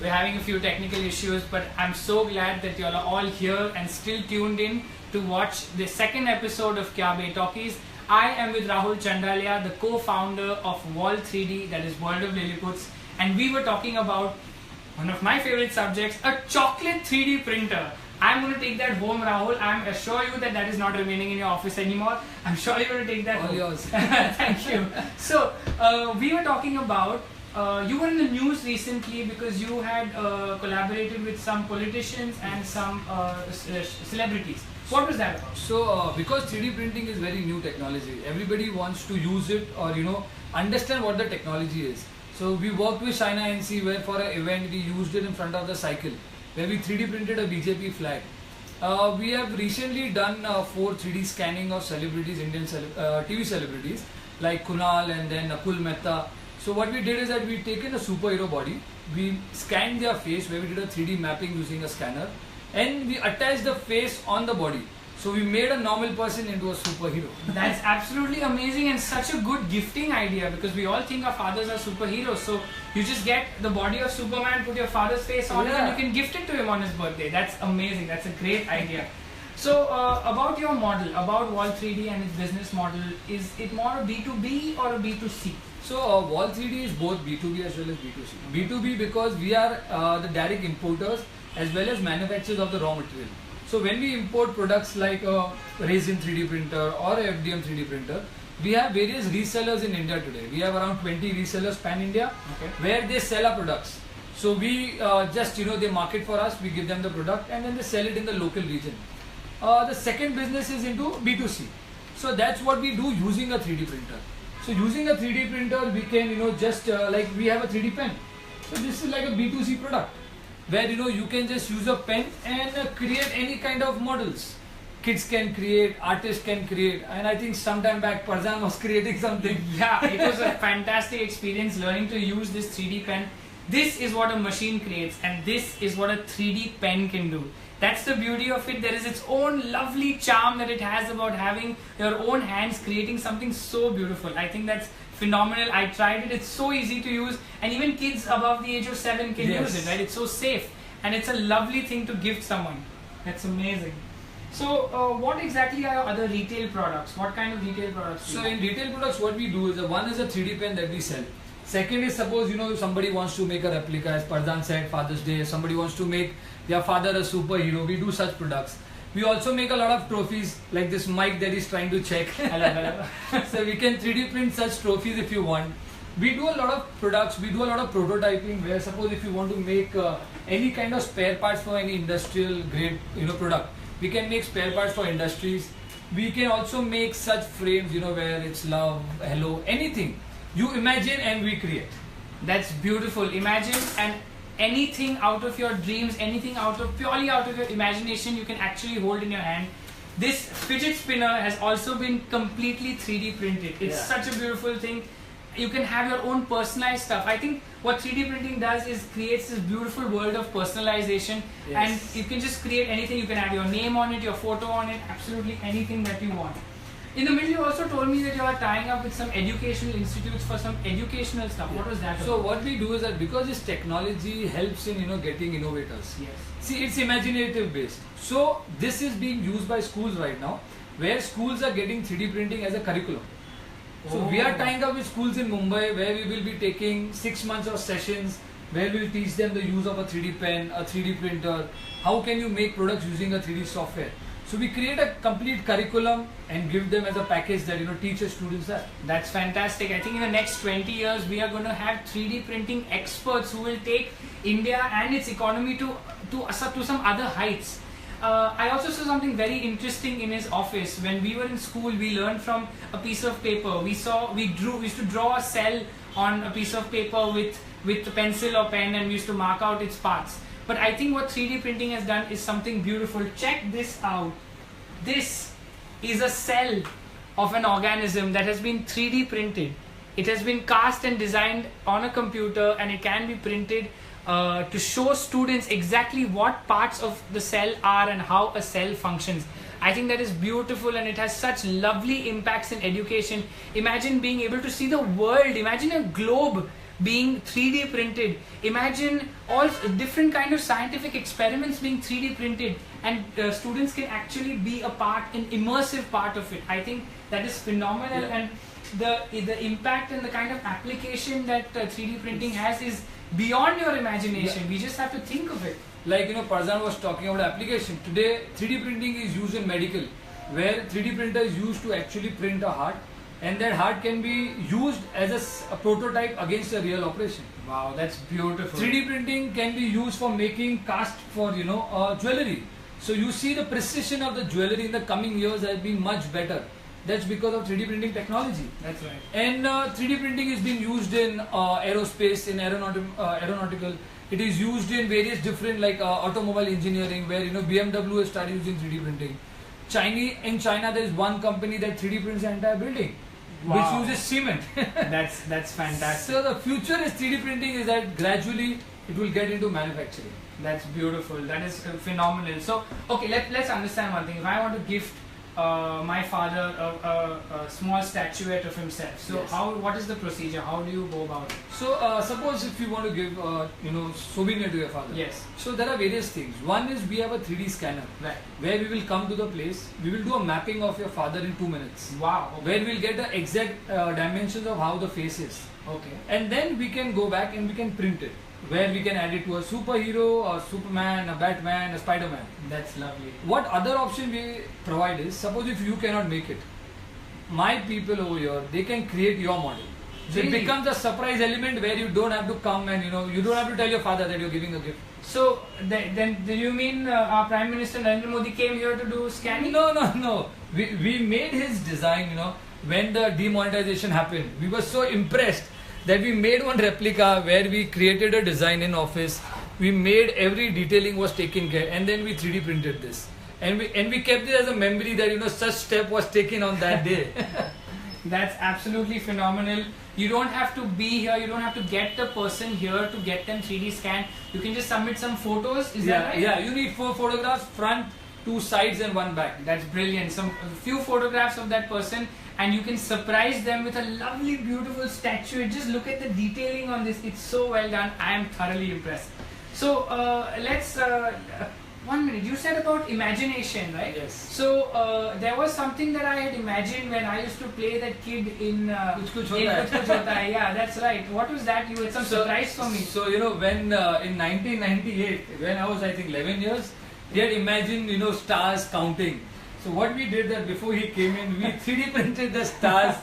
We're having a few technical issues, but I'm so glad that you all are all here and still tuned in to watch the second episode of KYABAE Talkies. I am with Rahul Chandalia, the co-founder of WOL-3D, that is World of Lilliputs, and we were talking about one of my favorite subjects, a chocolate 3D printer. I'm going to take that home, Rahul. I'm assure you that that is not remaining in your office anymore. I'm sure you're going to take that home. All yours. Thank you. So, we were talking about, you were in the news recently because you had collaborated with some politicians and some celebrities. What was that about? So, because 3D printing is very new technology, everybody wants to use it or understand what the technology is. So, we worked with China NC where for an event we used it in front of the cycle, where we 3D printed a BJP flag. We have recently done 4 3D scanning of celebrities, Indian TV celebrities like Kunal and then Akul Mehta. So what we did is that we taken a superhero body, we scanned their face where we did a 3D mapping using a scanner, and we attached the face on the body. So we made a normal person into a superhero. That's absolutely amazing and such a good gifting idea, because we all think our fathers are superheroes. So you just get the body of Superman, put your father's face on it, and you can gift it to him on his birthday. That's amazing. That's a great idea. So about your model, about WOL-3D and its business model, is it more a B2B or a B2C? So WOL-3D is both B2B as well as B2C. B2B because we are the direct importers as well as manufacturers of the raw material. So when we import products like a resin 3D printer or a FDM 3D printer, we have various resellers in India today. We have around 20 resellers pan-India where they sell our products. So we just, they market for us, we give them the product and then they sell it in the local region. The second business is into B2C. So that's what we do using a 3D printer. So using a 3D printer, we can, just like we have a 3D pen. So this is like a B2C product, where you can just use a pen and create any kind of models. Kids can create, artists can create, and I think sometime back Parzaan was creating something. Yeah, it was a fantastic experience learning to use this 3D pen. This is what a machine creates, and this is what a 3D pen can do. That's the beauty of it. There is its own lovely charm that it has about having your own hands creating something so beautiful. I think that's phenomenal. I tried it. It's so easy to use, and even kids above the age of 7 can use it, right? It's so safe, and it's a lovely thing to gift someone. That's amazing. So what exactly are your other retail products? What kind of retail products do you have? In retail products, what we do is one is a 3D pen that we sell. Second is, suppose if somebody wants to make a replica, as Parzaan said, Father's Day, somebody wants to make their father a superhero, we do such products. We also make a lot of trophies, like this mic that is trying to check. So we can 3D print such trophies if you want. We do a lot of products, we do a lot of prototyping, where suppose if you want to make any kind of spare parts for any industrial grade product, we can make spare parts for industries. We can also make such frames, where it's love, hello, anything. You imagine and we create. That's beautiful. Imagine, and anything out of your dreams, anything purely out of your imagination, you can actually hold in your hand. This fidget spinner has also been completely 3D printed. It's such a beautiful thing. You can have your own personalized stuff. I think what 3D printing does is creates this beautiful world of personalization, and you can just create anything. You can have your name on it, your photo on it, absolutely anything that you want. In the middle, you also told me that you are tying up with some educational institutes for some educational stuff. What was that about? So what we do is that because this technology helps in getting innovators. Yes. See, it's imaginative based. So this is being used by schools right now, where schools are getting 3D printing as a curriculum. So we are tying up with schools in Mumbai, where we will be taking 6 months of sessions, where we will teach them the use of a 3D pen, a 3D printer, how can you make products using a 3D software. So we create a complete curriculum and give them as a package that teaches students that. That's fantastic. I think in the next 20 years we are going to have 3D printing experts who will take India and its economy to some other heights. I also saw something very interesting in his office. When we were in school, we learned from a piece of paper. We used to draw a cell on a piece of paper with a pencil or pen, and we used to mark out its parts. But I think what 3D printing has done is something beautiful. Check this out. This is a cell of an organism that has been 3D printed. It has been cast and designed on a computer, and it can be printed to show students exactly what parts of the cell are and how a cell functions. I think that is beautiful, and it has such lovely impacts in education. Imagine being able to see the world. Imagine a globe being 3D printed. Imagine all different kind of scientific experiments being 3D printed, and students can actually be a part, an immersive part of it. I think that is phenomenal, and the impact and the kind of application that 3D printing has is beyond your imagination. We just have to think of it. Like, Parzaan was talking about application. Today, 3D printing is used in medical, where 3D printer is used to actually print a heart, and that heart can be used as a prototype against a real operation. Wow, that's beautiful. 3D printing can be used for making cast for, jewelry. So you see the precision of the jewelry in the coming years has been much better. That's because of 3D printing technology. That's right. And 3D printing is being used in aerospace, in aeronautical. It is used in various different automobile engineering, where BMW has started using 3D printing. In China, there is one company that 3D prints the entire building, wow, which uses cement. That's fantastic. So the future is 3D printing is that gradually it will get into manufacturing. That's beautiful. That is phenomenal. So, okay, let's understand one thing. If I want to gift my father a small statuette of himself, so yes, what is the procedure? How do you go about it? So suppose if you want to give souvenir to your father. Yes. So there are various things. One is we have a 3D scanner, Right. where we will come to the place. We will do a mapping of your father in 2 minutes. Wow. Okay. Where we'll get the exact dimensions of how the face is. Okay. And then we can go back and we can print it, where we can add it to a superhero, a Superman, a Batman, a Spider-Man. That's lovely. What other option we provide is, suppose if you cannot make it, my people over here, they can create your model. So Really? it becomes a surprise element where you don't have to come and you don't have to tell your father that you're giving a gift. So then do you mean our Prime Minister Narendra Modi came here to do scanning? No. We made his design, when the demonetization happened. We were so impressed that we made one replica where we created a design in office. We made every detailing was taken care, and then we 3D printed this. And we kept it as a memory that such step was taken on that day. That's absolutely phenomenal. You don't have to be here, you don't have to get the person here to get them 3D scanned. You can just submit some photos, is that right? Yeah, you need 4 photographs, front, 2 sides and 1 back. That's brilliant. A few photographs of that person, and you can surprise them with a lovely, beautiful statue. Just look at the detailing on this. It's so well done. I am thoroughly impressed. So let's 1 minute. You said about imagination, right? Yes. So there was something that I had imagined when I used to play that kid in Kuch Kuch Hota Kuch Kuch Hota Hai. Yeah, that's right. What was that? You had some surprise for me. So when in 1998, when I was I think 11 years, he had imagined stars counting. So what we did that before he came in, we 3D printed the stars.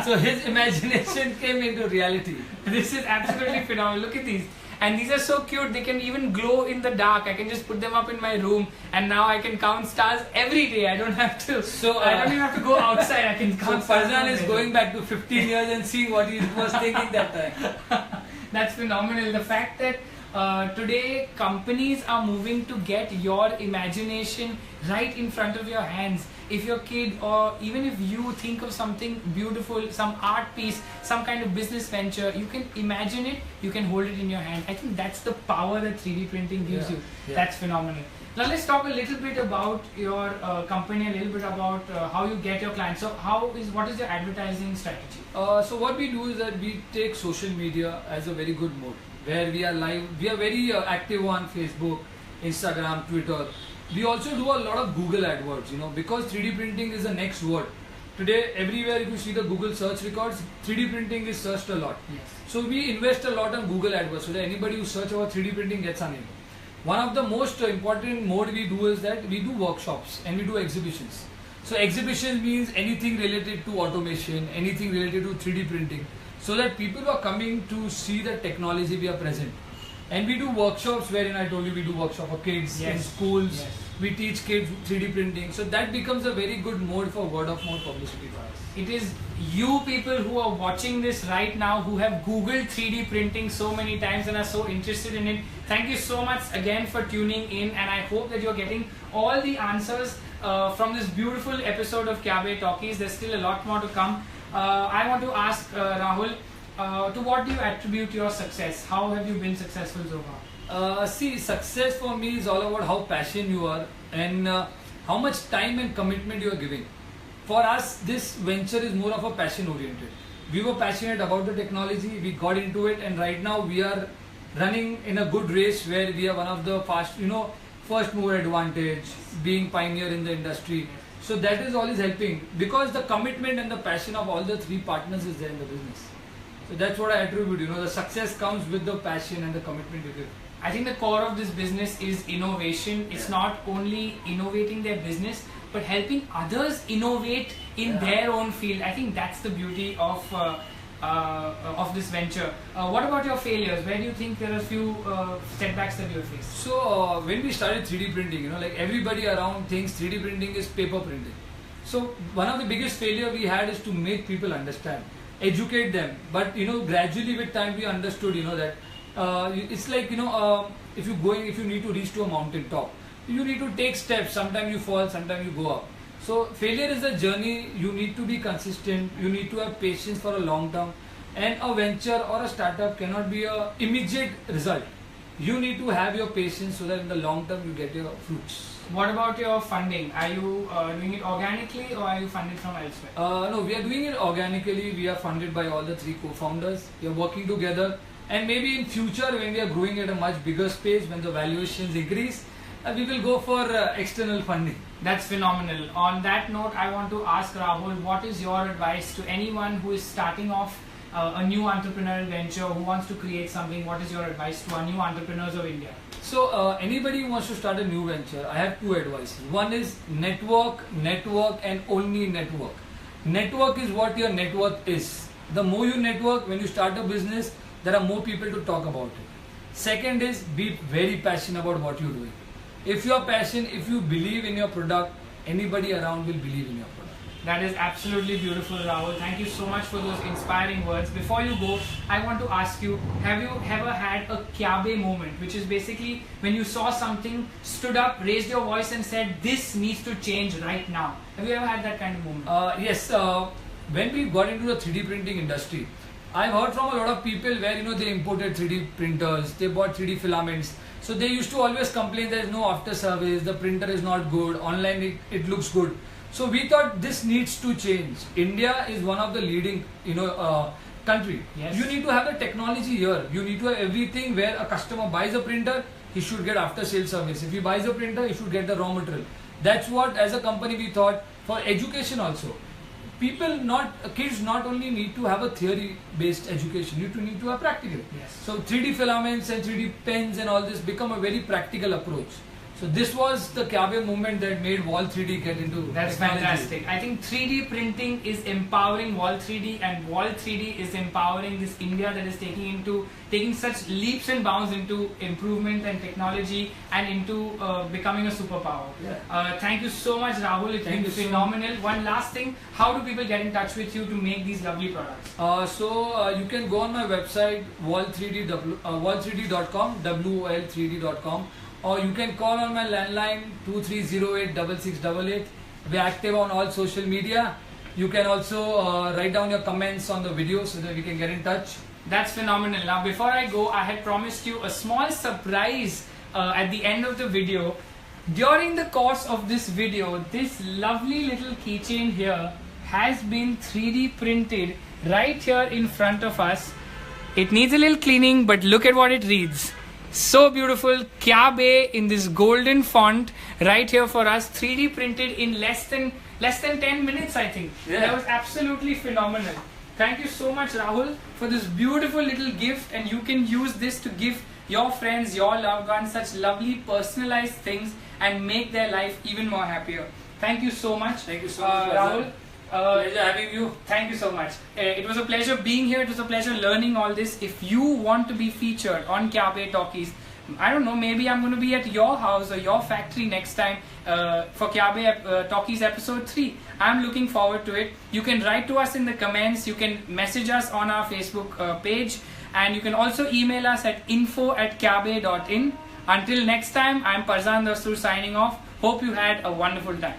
So his imagination came into reality. This is absolutely phenomenal. Look at these. And these are so cute. They can even glow in the dark. I can just put them up in my room, and now I can count stars every day. I don't have to. I don't even have to go outside. I can count. So Parzaan is going back to 15 years and seeing what he was thinking that time. That's phenomenal. The fact that today companies are moving to get your imagination right in front of your hands. If your kid, or even if you think of something beautiful, some art piece, some kind of business venture, you can imagine it, you can hold it in your hand. I think that's the power that 3D printing gives you. Yeah. That's phenomenal. Now let's talk a little bit about your company, a little bit about how you get your clients. So what is your advertising strategy? So what we do is that we take social media as a very good mode, where we are live. We are very active on Facebook, Instagram, Twitter. We also do a lot of Google AdWords, because 3D printing is the next word. Today, everywhere if you see the Google search records, 3D printing is searched a lot. Yes. So we invest a lot on Google AdWords, so that anybody who search about 3D printing gets our name. One of the most important mode we do is that we do workshops and we do exhibitions. So exhibition means anything related to automation, anything related to 3D printing, so that people who are coming to see the technology we are present. And we do workshops wherein I told you we do workshop for kids in schools. Yes. We teach kids 3D printing. So that becomes a very good mode for word of mouth publicity for us. It is you people who are watching this right now who have Googled 3D printing so many times and are so interested in it. Thank you so much again for tuning in, and I hope that you're getting all the answers from this beautiful episode of KYABAE Talkies. There's still a lot more to come. I want to ask Rahul, to what do you attribute your success? How have you been successful so far? See, success for me is all about how passionate you are and how much time and commitment you are giving. For us, this venture is more of a passion oriented. we were passionate about the technology, we got into it, and right now we are running in a good race where we are one of the first mover advantage, being pioneer in the industry. So that is always helping because the commitment and the passion of all the three partners is there in the business. So that's what I attribute, the success comes with the passion and the commitment you give. I think the core of this business is innovation. It's not only innovating their business, but helping others innovate in their own field. I think that's the beauty of this venture. What about your failures? Where do you think there are a few setbacks that you have faced? So when we started 3D printing, like everybody around thinks 3D printing is paper printing. So one of the biggest failure we had is to make people understand, educate them. But gradually with time we understood, that it's like if you need to reach to a mountain top, you need to take steps. Sometimes you fall, sometimes you go up. So failure is a journey. You need to be consistent. You need to have patience for a long term. And a venture or a startup cannot be a immediate result. You need to have your patience so that in the long term you get your fruits. What about your funding? Are you doing it organically or are you funded from elsewhere? No, we are doing it organically. We are funded by all the three co-founders. We are working together. And maybe in future when we are growing at a much bigger space, when the valuations increase, we will go for external funding. That's phenomenal. On that note, I want to ask Rahul, what is your advice to anyone who is starting off a new entrepreneurial venture, who wants to create something? What is your advice to our new entrepreneurs of India? So anybody who wants to start a new venture, I have two advices. One is network, and only network. Network is what your net worth is. The more you network, when you start a business, there are more people to talk about it. Second is be very passionate about what you're doing. If you are passionate, if you believe in your product, anybody around will believe in your product. That is absolutely beautiful, Rahul. Thank you so much for those inspiring words. Before you go, I want to ask you, have you ever had a KYABAE moment, which is basically when you saw something, stood up, raised your voice and said, this needs to change right now? Have you ever had that kind of moment? Yes. When we got into the 3D printing industry, I've heard from a lot of people where they imported 3D printers, they bought 3D filaments. So they used to always complain there is no after service, the printer is not good, online it looks good. So we thought this needs to change. India is one of the leading country. Yes. You need to have the technology here. You need to have everything where a customer buys a printer, he should get after sales service. If he buys a printer, he should get the raw material. That's what as a company we thought for education also. Kids not only need to have a theory based education, you need to have practical. Yes. So 3D filaments and 3D pens and all this become a very practical approach. So this was the KYABAE movement that made WOL-3D get into That's technology. fantastic. I think 3D printing is empowering WOL-3D, and WOL-3D is empowering this India that is taking such leaps and bounds into improvement and technology and into becoming a superpower. Yeah. Thank you so much, Rahul. It's been phenomenal. One last thing, how do people get in touch with you to make these lovely products? You can go on my website wol3d.com, WOL3D.com. Or you can call on my landline 2308-6688. We are active on all social media. You can also write down your comments on the video so that we can get in touch. That's phenomenal. Now before I go, I had promised you a small surprise at the end of the video. During the course of this video, this lovely little keychain here has been 3D printed right here in front of us. It needs a little cleaning, but look at what it reads. So beautiful, KYABAE in this golden font right here for us, 3D printed in less than 10 minutes, I think. Yeah. That was absolutely phenomenal. Thank you so much, Rahul, for this beautiful little gift, and you can use this to give your friends, your loved ones such lovely personalized things and make their life even more happier. Thank you so much. Thank you so much, Rahul. Pleasure having you. Thank you so much. It was a pleasure being here. It was a pleasure learning all this. If you want to be featured on KYABAE Talkies, I don't know, maybe I'm going to be at your house or your factory next time for KYABAE Talkies episode 3. I'm looking forward to it. You can write to us in the comments. You can message us on our Facebook page. And you can also email us at info@kyabae.in. Until next time, I'm Parzaan Dastur signing off. Hope you had a wonderful time.